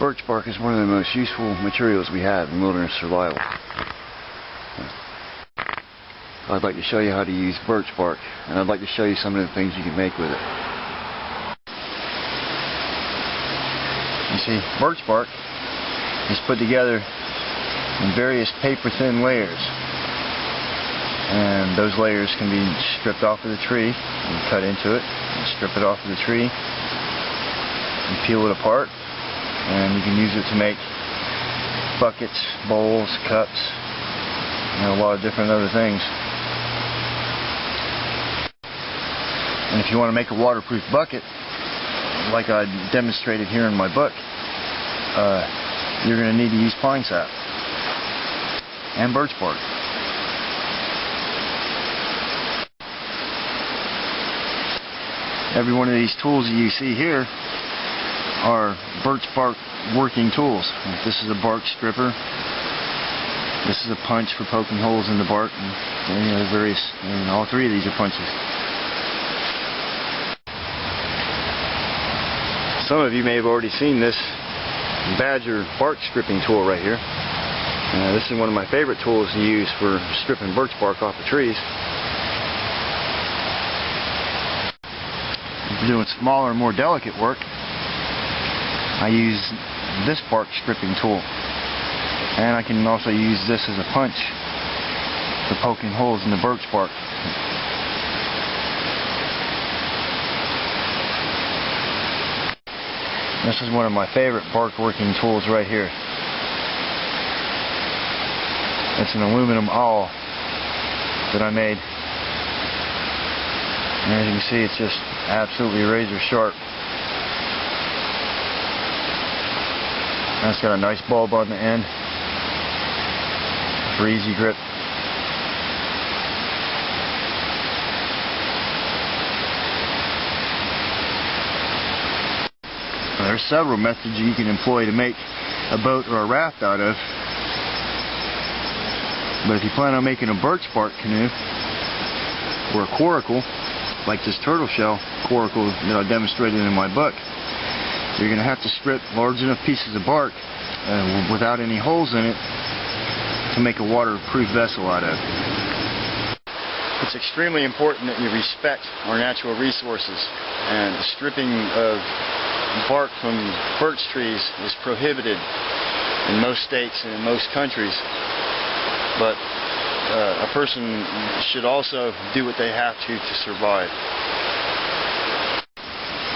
Birch bark is one of the most useful materials we have in wilderness survival. I'd like to show you how to use birch bark, and I'd like to show you some of the things you can make with it. You see, birch bark is put together in various paper-thin layers, and those layers can be stripped off of the tree and cut into it, and strip it off of the tree and peel it apart, and you can use it to make buckets, bowls, cups, a lot of different other things. And if you want to make a waterproof bucket, like I demonstrated here in my book, you're going to need to use pine sap and birch bark. Every one of these tools you see here are birch bark working tools. This is a bark stripper. This is a punch for poking holes in the bark, and various. And all three of these are punches. Some of you may have already seen this badger bark stripping tool right here. This is one of my favorite tools to use for stripping birch bark off of trees. If you're doing smaller, more delicate work, I use this bark stripping tool. And I can also use this as a punch for poking holes in the birch bark. This is one of my favorite bark working tools right here. It's an aluminum awl that I made. And as you can see, it's just absolutely razor sharp. And it's got a nice bulb on the end for easy grip. There are several methods you can employ to make a boat or a raft out of. But if you plan on making a birch bark canoe or a coracle, like this turtle shell coracle that I demonstrated in my book, you're going to have to strip large enough pieces of bark without any holes in it to make a waterproof vessel out of. It's extremely important that you respect our natural resources, and the stripping of bark from birch trees is prohibited in most states and in most countries, but a person should also do what they have to survive.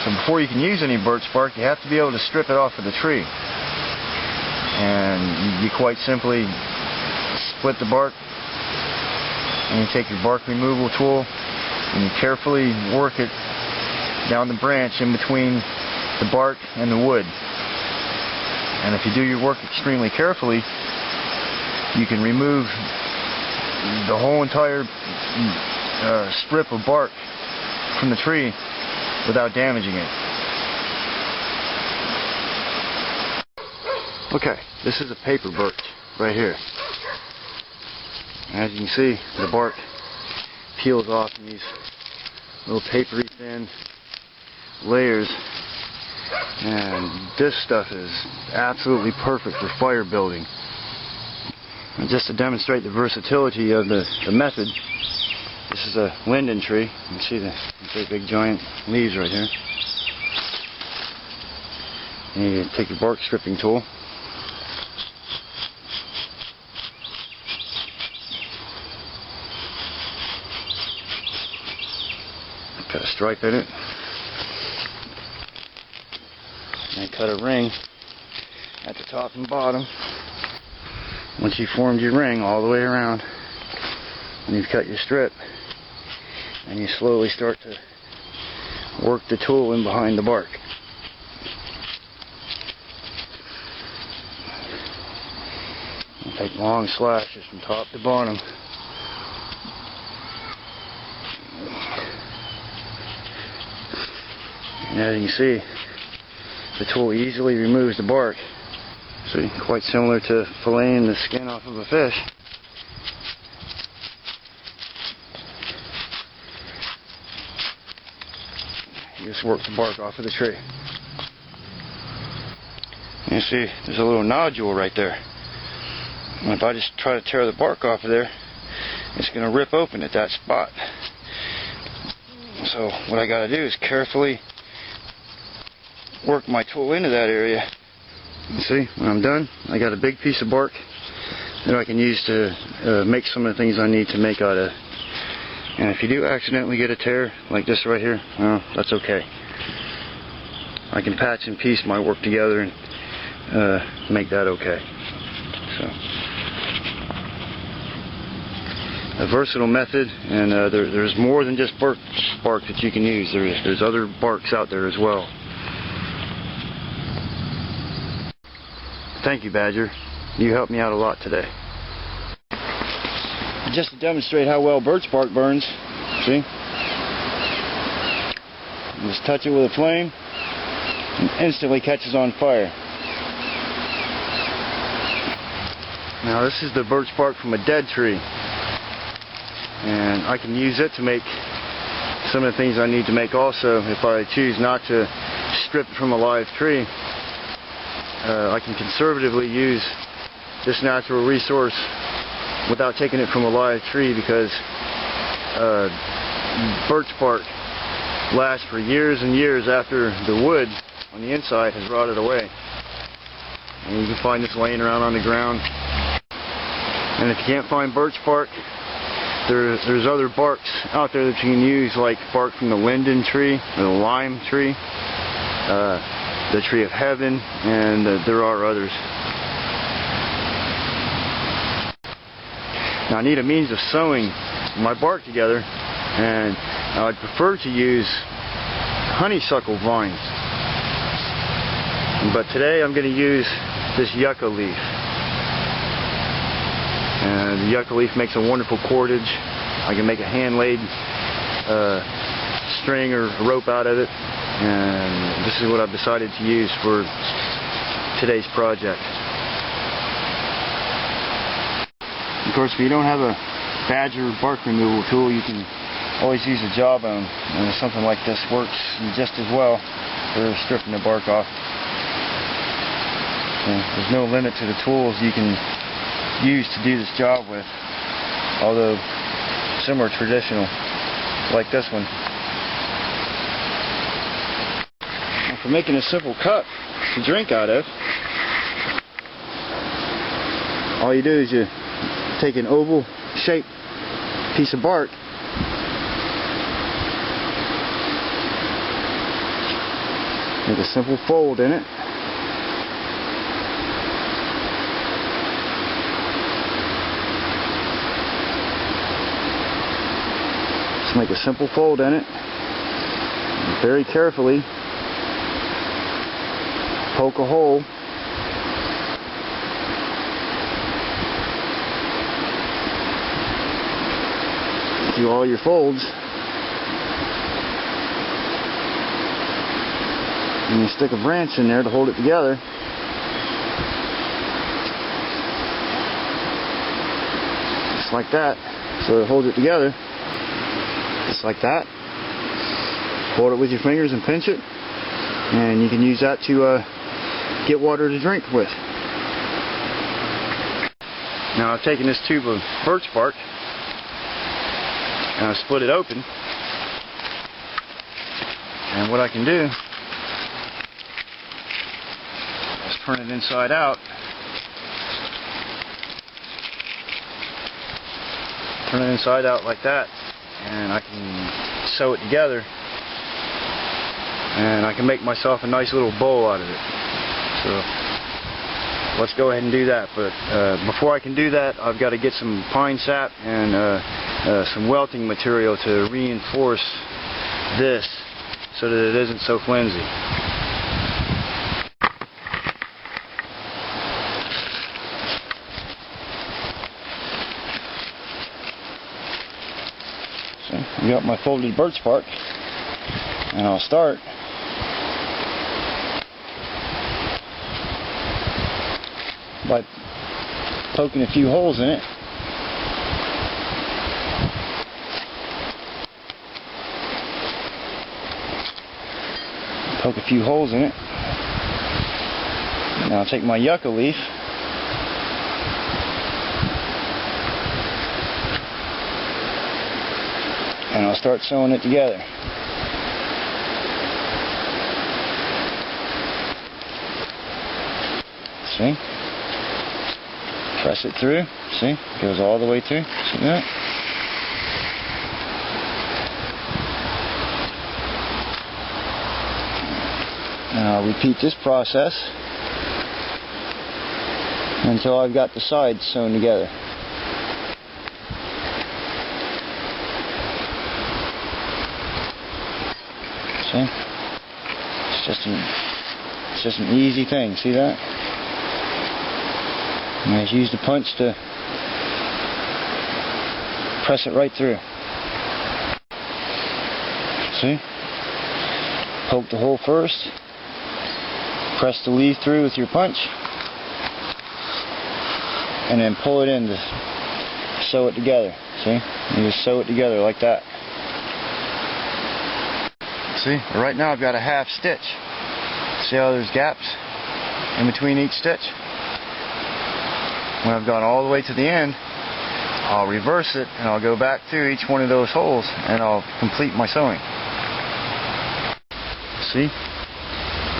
So before you can use any birch bark, you have to be able to strip it off of the tree, and you quite simply split the bark, and you take your bark removal tool and you carefully work it down the branch in between the bark and the wood. And if you do your work extremely carefully, you can remove the whole entire strip of bark from the tree without damaging it. Okay, this is a paper birch right here. As you can see, the bark peels off in these little papery thin layers. And this stuff is absolutely perfect for fire building. And just to demonstrate the versatility of the method, this is a linden tree. You can see the great big giant leaves right here. And you take your bark stripping tool, cut a stripe in it, and cut a ring at the top and bottom. Once you've formed your ring all the way around, and you've cut your strip, and you slowly start to work the tool in behind the bark. And take long slashes from top to bottom. And as you can see, the tool easily removes the bark. See, quite similar to filleting the skin off of a fish. You just work the bark off of the tree. You see, there's a little nodule right there. And if I just try to tear the bark off of there, it's going to rip open at that spot. So what I got to do is carefully work my tool into that area. You see, when I'm done, I got a big piece of bark that I can use to make some of the things I need to make out of. And if you do accidentally get a tear like this right here, well, that's okay. I can patch and piece my work together and make that okay. So, a versatile method, and there's more than just birch bark that you can use. There's other barks out there as well. Thank you, Badger. You helped me out a lot today. Just to demonstrate how well birch bark burns, see? Just touch it with a flame and instantly catches on fire. Now this is the birch bark from a dead tree, and I can use it to make some of the things I need to make also. If I choose not to strip it from a live tree, I can conservatively use this natural resource without taking it from a live tree, because birch bark lasts for years and years after the wood on the inside has rotted away. And you can find this laying around on the ground. And if you can't find birch bark, there's other barks out there that you can use, like bark from the linden tree, or the lime tree, the tree of heaven, and there are others. Now I need a means of sewing my bark together, and I'd prefer to use honeysuckle vines. But today I'm going to use this yucca leaf. And the yucca leaf makes a wonderful cordage. I can make a hand-laid string or rope out of it. And this is what I've decided to use for today's project. Of course, if you don't have a Badger bark removal tool, you can always use a jawbone. And something like this works just as well for stripping the bark off. And there's no limit to the tools you can use to do this job with, although some are traditional, like this one. Now for making a simple cup to drink out of, all you do is you take an oval shaped piece of bark, make a simple fold in it, just make a simple fold in it, and very carefully poke a hole through all your folds, and you stick a branch in there to hold it together. Just like that. So it holds it together. Just like that. Hold it with your fingers and pinch it, and you can use that to get water to drink with. Now I've taken this tube of birch bark and I split it open, and what I can do is turn it inside out, like that, and I can sew it together, and I can make myself a nice little bowl out of it. So let's go ahead and do that. But before I can do that, I've got to get some pine sap and some welting material to reinforce this so that it isn't so flimsy. So I got my folded birch bark, and I'll start by poking a few holes in it. Poke a few holes in it. Now I'll take my yucca leaf and I'll start sewing it together. See? Press it through. See? It goes all the way through. See that? Now I'll repeat this process until I've got the sides sewn together. See? It's just an easy thing. See that? And I just use the punch to press it right through. See? Poke the hole first. Press the leaf through with your punch. And then pull it in to sew it together. See? You just sew it together like that. See? Right now I've got a half stitch. See how there's gaps in between each stitch? When I've gone all the way to the end, I'll reverse it and I'll go back through each one of those holes and I'll complete my sewing. See?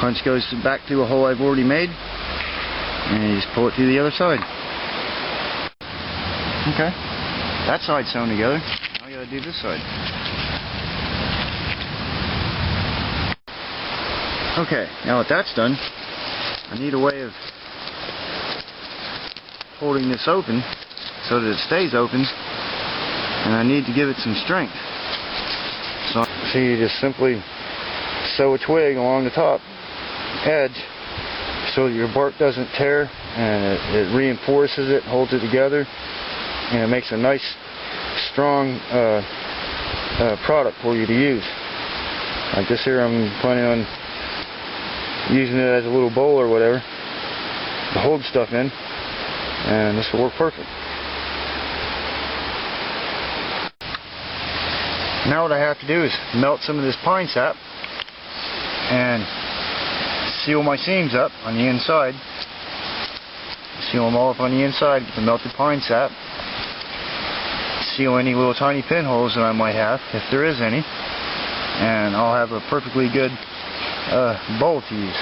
Punch goes back through a hole I've already made and you just pull it through the other side. Okay. That side's sewn together. Now I gotta do this side. Okay, now that that's done, I need a way of holding this open so that it stays open, and I need to give it some strength. So you just simply sew a twig along the top edge so that your bark doesn't tear, and it reinforces it, holds it together, and it makes a nice strong product for you to use. Like this here, I'm planning on using it as a little bowl or whatever to hold stuff in, and this will work perfect. Now what I have to do is melt some of this pine sap and seal my seams up on the inside. Seal them all up on the inside with the melted pine sap. Seal any little tiny pinholes that I might have, if there is any, and I'll have a perfectly good bowl to use.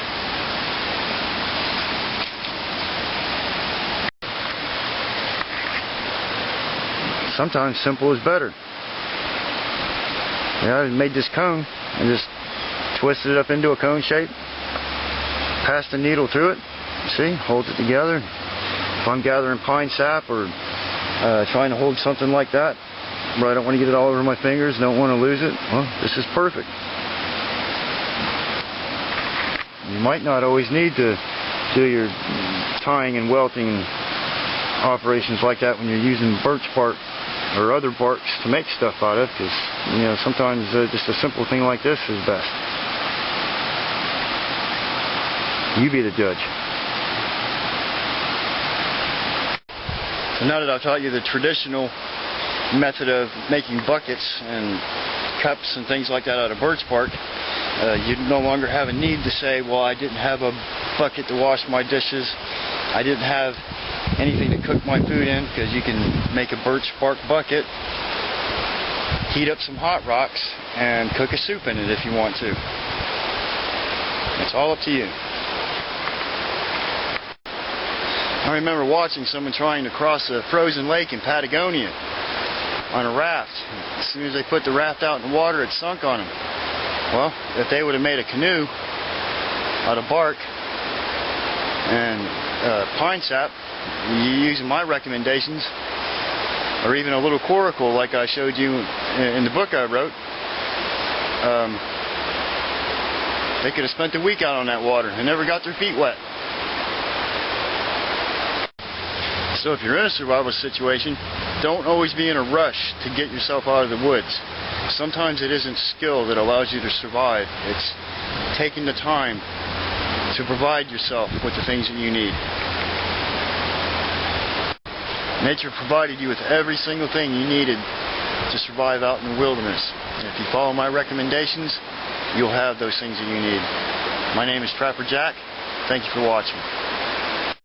Sometimes simple is better. Yeah, I made this cone and just twisted it up into a cone shape. Passed the needle through it. See, holds it together. If I'm gathering pine sap or trying to hold something like that, but I don't want to get it all over my fingers, don't want to lose it, well, this is perfect. You might not always need to do your tying and welting operations like that when you're using birch bark or other barks to make stuff out of, because you know, sometimes just a simple thing like this is best. You be the judge. So now that I've taught you the traditional method of making buckets and cups and things like that out of birch bark, you no longer have a need to say, well, I didn't have a bucket to wash my dishes, I didn't have anything to cook my food in, because you can make a birch bark bucket, heat up some hot rocks, and cook a soup in it if you want to. It's all up to you. I remember watching someone trying to cross a frozen lake in Patagonia on a raft. As soon as they put the raft out in the water, it sunk on them. Well, if they would have made a canoe out of bark and pine sap, using my recommendations, or even a little coracle like I showed you in the book I wrote, they could have spent a week out on that water and never got their feet wet. So if you're in a survival situation, don't always be in a rush to get yourself out of the woods. Sometimes it isn't skill that allows you to survive. It's taking the time to provide yourself with the things that you need. Nature provided you with every single thing you needed to survive out in the wilderness. And if you follow my recommendations, you'll have those things that you need. My name is Trapper Jack. Thank you for watching.